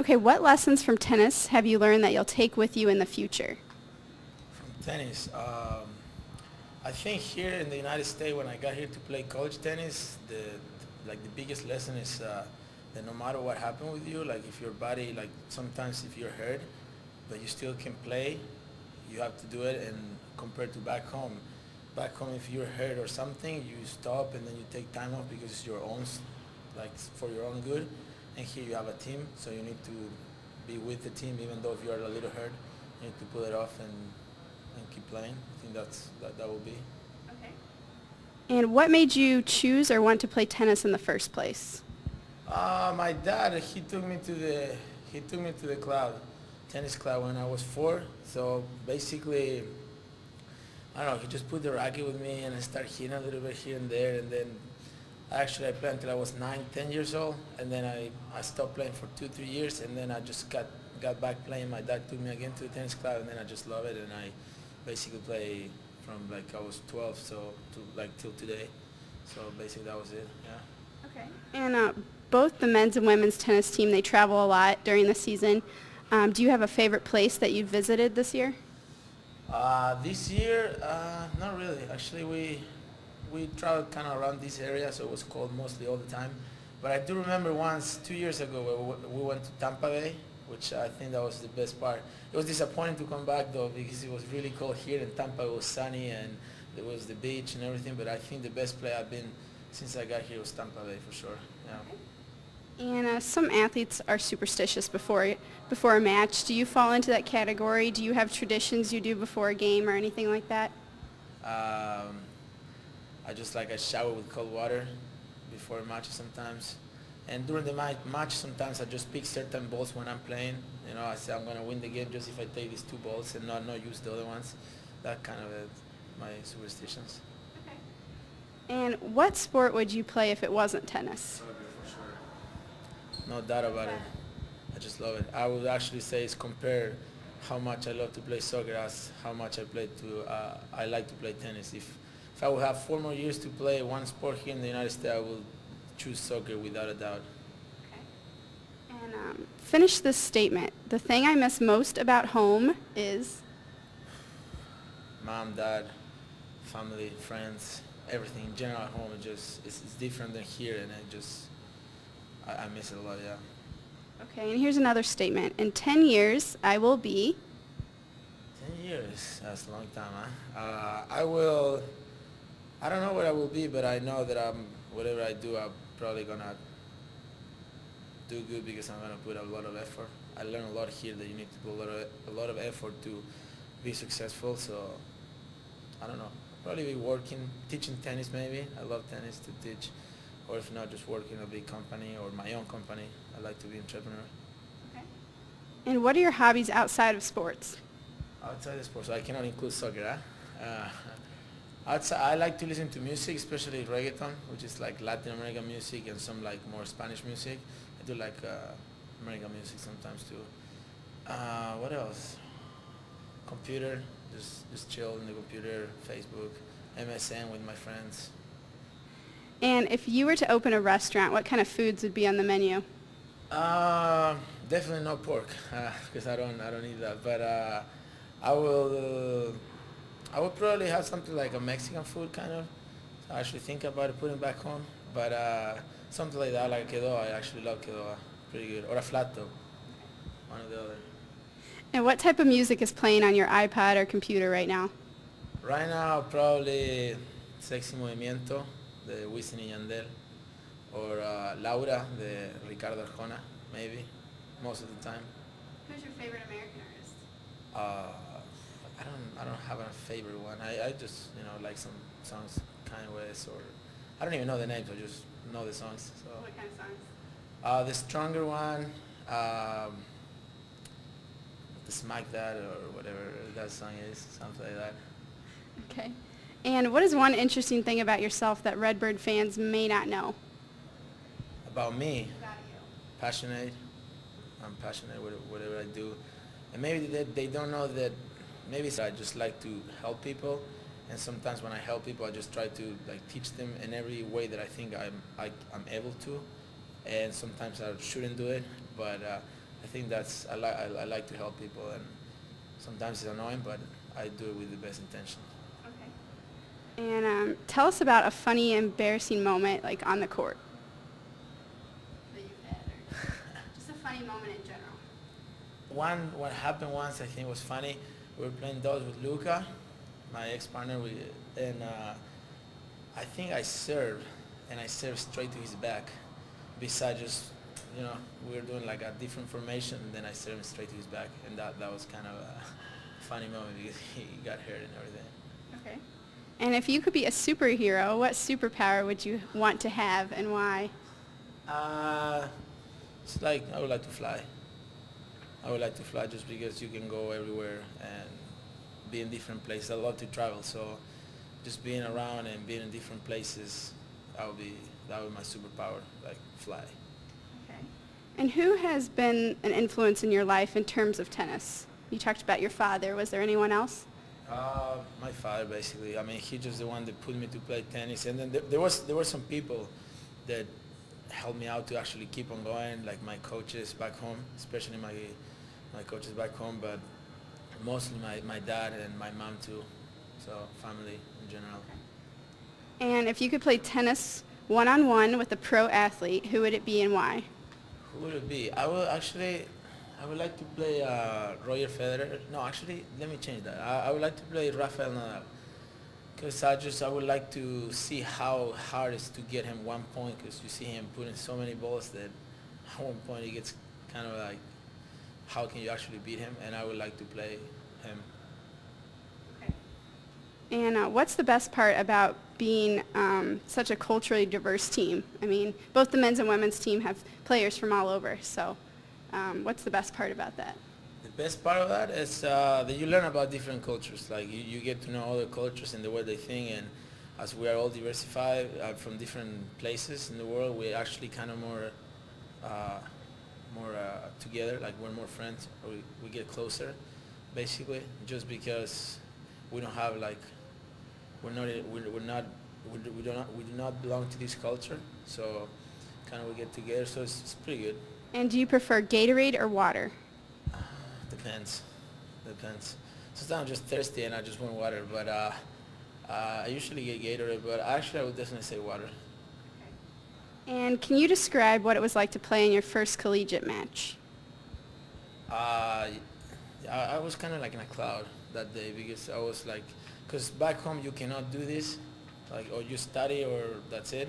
Okay, what lessons from tennis have you learned that you'll take with you in the future? From tennis, I think here in the United States, when I got here to play college tennis, the biggest lesson is that no matter what happened with you, like if your body, like sometimes if you're hurt, but you still can play, you have to do it. And compared to back home if you're hurt or something, you stop and then you take time off because it's your own, like for your own good. And here you have a team, so you need to be with the team, even though if you're a little hurt, you need to pull it off and keep playing. I think that will be. Okay. And what made you choose or want to play tennis in the first place? My dad, he took me to the club, tennis club when I was 4. So basically, I don't know, he just put the racket with me and I started hitting a little bit here and there. And then actually I played until I was 9, 10 years old. And then I stopped playing for 2, 3 years. And then I just got back playing. My dad took me again to the tennis club and then I just love it. And I basically play from like I was 12 so to like till today. So basically that was it, yeah. Okay. And both the men's and women's tennis team, they travel a lot during the season. Do you have a favorite place that you've visited this year? This year, not really. Actually, we traveled kind of around this area, so it was cold mostly all the time. But I do remember once, 2 years ago, we went to Tampa Bay, which I think that was the best part. It was disappointing to come back though because it was really cold here in Tampa. It was sunny and there was the beach and everything. But I think the best place I've been since I got here was Tampa Bay for sure. Yeah. And some athletes are superstitious before a match. Do you fall into that category? Do you have traditions you do before a game or anything like that? Um, I shower with cold water before a match sometimes. And during the match, sometimes I just pick certain balls when I'm playing. You know, I say I'm gonna win the game just if I take these 2 balls and not use the other ones. That kind of my superstitions. Okay. And what sport would you play if it wasn't tennis? Soccer for sure. No doubt about it. I just love it. I would actually say it's compare how much I love to play soccer as how much I like to play tennis. If I would have 4 more years to play one sport here in the United States, I will choose soccer without a doubt. Okay. And finish this statement. The thing I miss most about home is... Mom, dad, family, friends, everything in general at home. It's different than here, and I miss it a lot. Yeah. Okay, and here's another statement. In 10 years, I will be... 10 years. That's a long time, huh? I don't know what I will be, but I know that whatever I do, I'm probably gonna do good because I'm gonna put a lot of effort. I learned a lot here that you need to put a lot of effort to be successful. So I don't know. Probably be working, teaching tennis maybe. I love tennis to teach, or if not, just work in a big company or my own company. I like to be entrepreneur. Okay. And what are your hobbies outside of sports? Outside the sports, so I cannot include soccer. Huh? Outside, I like to listen to music, especially reggaeton, which is like Latin American music and some like more Spanish music. I do like American music sometimes too. What else? Computer, just chill in the computer, Facebook, MSN with my friends. And if you were to open a restaurant, what kind of foods would be on the menu? Definitely no pork, because I don't eat that. But I will. I would probably have something like a Mexican food kind of. I actually think about it putting back home, but something like that, like quedoa. I actually love quedoa, pretty good, or a flatto, one or the other. And what type of music is playing on your iPod or computer right now? Right now, probably Sexy Movimiento, de Wisin y Yandel, or Laura, de Ricardo Arjona, maybe, most of the time. Who's your favorite American artist? I don't have a favorite one. I just like some songs, Kanye West, or I don't even know the names. I just know the songs. So. What kind of songs? The stronger one, the Smack That or whatever that song is, something like that. Okay. And what is one interesting thing about yourself that Redbird fans may not know? About me, About you. passionate. I'm passionate with whatever I do, and maybe they don't know that. Maybe I just like to help people, and sometimes when I help people, I just try to like teach them in every way that I think I'm able to, and sometimes I shouldn't do it, but I think I like to help people, and sometimes it's annoying, but I do it with the best intention. Okay. And tell us about a funny, embarrassing moment, like on the court. That you've had, or just a funny moment in general. What happened once, I think was funny. We were playing doubles with Luca, my ex-partner, and I think I served straight to his back. Besides just, we were doing like a different formation, and then I served him straight to his back, and that was kind of a funny moment because he got hurt and everything. Okay. And if you could be a superhero, what superpower would you want to have and why? It's like I would like to fly. I would like to fly just because you can go everywhere and be in different places. I love to travel, so just being around and being in different places, that would be my superpower, like fly. Okay. And who has been an influence in your life in terms of tennis? You talked about your father. Was there anyone else? My father, basically. I mean, he just the one that put me to play tennis, and then there were some people that helped me out to actually keep on going, like my coaches back home, especially my coaches back home, but mostly my dad and my mom too, so family in general. And if you could play tennis one-on-one with a pro athlete, who would it be and why? Who would it be? I would like to play Roger Federer. No, actually, let me change that. I would like to play Rafael Nadal, because I would like to see how hard it is to get him 1 point, because you see him putting so many balls that at 1 point he gets kind of like, how can you actually beat him? And I would like to play him. And what's the best part about being such a culturally diverse team? I mean, both the men's and women's team have players from all over, so what's the best part about that? The best part of that is that you learn about different cultures. Like you get to know other cultures and the way they think, and as we are all diversified from different places in the world, we actually kind of more together. Like we're more friends. We get closer, basically, just because we don't have like we do not belong to this culture. So kind of we get together. So it's pretty good. And do you prefer Gatorade or water? Depends. Sometimes I'm just thirsty and I just want water, but I usually get Gatorade, but actually I would definitely say water. And can you describe what it was like to play in your first collegiate match? I was kind of like in a cloud that day, because I was like, because back home you cannot do this, like, or you study or that's it.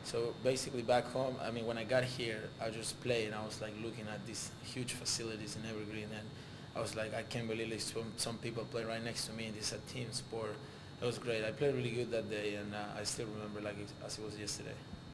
So basically back home, I mean, when I got here, I just played and I was like looking at these huge facilities in Evergreen, and I was like, I can't believe it. Some people play right next to me. This is a team sport. It was great. I played really good that day, and I still remember like as it was yesterday.